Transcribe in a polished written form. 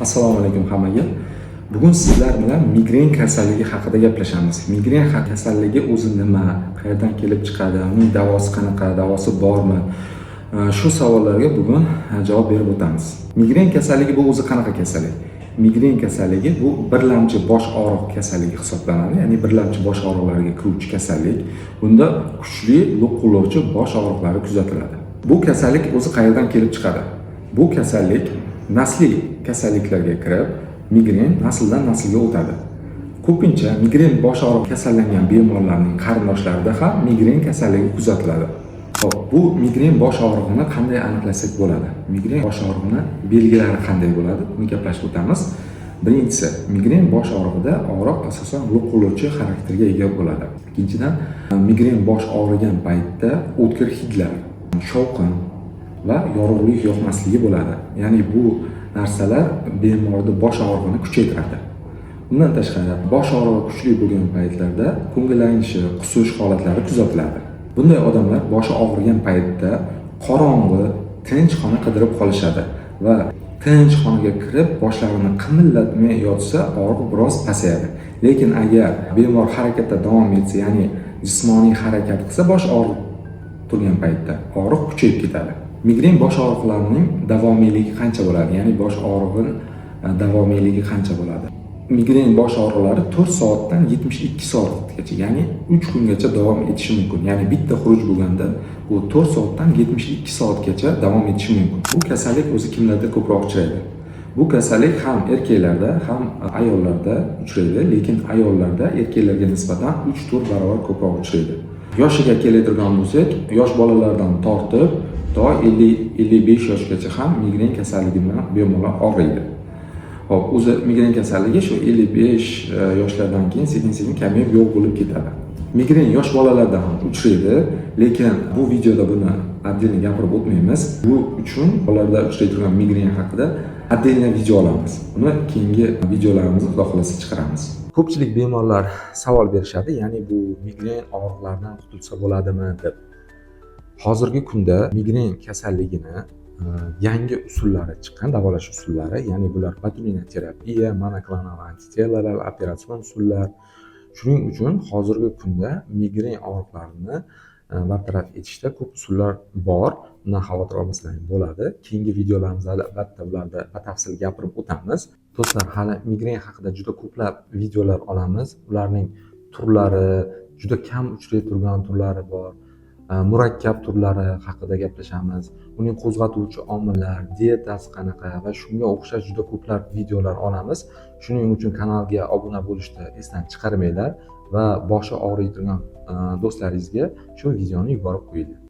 Assalomu alaykum hammaga. Bugun sizlar bilan migren kasalligi haqida gaplashamiz. Migren kasalligi o'zi nima, qayerdan kelib chiqadi, uning davosi qanaqa, davosi bormi? Shu savollarga bugun javob berib o'tamiz. Migren kasalligi bu o'zi qanaqa kasallik? Migren kasalligi bu birlamchi bosh og'riq kasalligi hisoblanadi. Ya'ni birlamchi bosh og'riqlariga kiruvchi kasallik. Bunda kuchli lo'qillovchi bosh og'riqlari kuzatiladi. Bu kasallik o'zi qayerdan kelib chiqadi? Bu kasallik nasliy kasalliklarga kirib, migren nasldan naslga o'tadi. Ko'pincha migren bosh og'riq kasallangan bemorlarning qarindoshlarida ham migren kasalligi kuzatiladi. Xo'p, bu migren bosh og'rig'ini qanday aniqlasak bo'ladi? Migren bosh og'rig'ini belgilari qanday bo'ladi? Buni gaplashib o'tamiz. Birinchisi, migren bosh og'rig'ida og'riq asosan lo'qillovchi xarakterga ega bo'ladi. Ikkinchidan, migren bosh og'rigan paytda o'tkir hidlar, shovqin va yorug'lik yoqmasligi bo'ladi. Ya'ni bu narsalar bemorning bosh og'rig'ini kuchaytiradi. Bundan tashqari, bosh og'rig'i kuchli bo'lgan paytlarda ko'ngil aynishi, qusish holatlari kuzatiladi. Bunday odamlar boshi og'rigan paytda qorong'i, tinch xona qidirib qolishadi va tinch xonaga kirib boshlarini qimillatmay yotsa og'riq biroz pasayadi. Lekin agar bemor harakatda davom etsa, ya'ni jismoniy harakat qilsa, bosh og'riq turgan paytda og'riq kuchayib ketadi. Migren bosh og'riqlarining davomiyligi qancha bo'ladi? Ya'ni bosh og'rig'ining davomiyligi qancha bo'ladi? Migren bosh og'riqlari 4 soatdan 72 soatgacha, ya'ni 3 kungacha davom etishi mumkin. Ya'ni bitta xuruj bo'lganda bu 4 soatdan 72 soatgacha davom etishi mumkin. Bu kasallik o'zi kimlarda ko'proq uchraydi? Bu kasallik ham erkaklarda, ham ayollarda uchraydi, lekin ayollarda erkaklarga nisbatan 3-4 barobar ko'proq uchraydi. Yoshiga keladigan bo'lsak, yosh bolalardan tortib to 50-55 yoshgacha ham migren kasalligi bilan bemorlar og'riydi. Hop, o'zi migren kasalligi shu 55 yoshlardan keyin sekin-sekin kamayib yo'q bo'lib ketadi. Migren yosh bolalarda ham uchraydi, lekin bu videoda buni отдельно gapirib o'tmaymiz. Bu uchun bolalarda uchraydigan migren haqida отдельно video olamiz. Uni keyingi videolarimizda xudo xolasa chiqaramiz. Ko'pchilik bemorlar savol berishadi, ya'ni bu migren og'riqlaridan qutulsa bo'ladimi deb. Hozirgi kunda migren kasalligini yangi usullari chiqqan, davolash usullari, ya'ni bular botulinoterapiya, monoklonal antitelalar, operatsion usullar. Shuning uchun hozirgi kunda migren og'riqlarini bartaraf etishda ko'p usullar bor. Bundan xavotir olmasalaring bo'ladi. Keyingi videolarimizda albatta ularni batafsil gapirib o'tamiz. Do'stlar, hali migren haqida juda ko'plab videolar olamiz. Ularning turlari, juda kam uchray turgan turlari bor. Murakkab turlari haqida gaplashamiz. Uning qo'zg'atuvchi omillar, dietasi qanaqa va shunga o'xshash juda ko'plab videolar olamiz. Shuning uchun kanalga obuna bo'lishni esdan chiqarmanglar va boshi og'riydigan do'stlaringizga shu videoni yuborib qo'yinglar.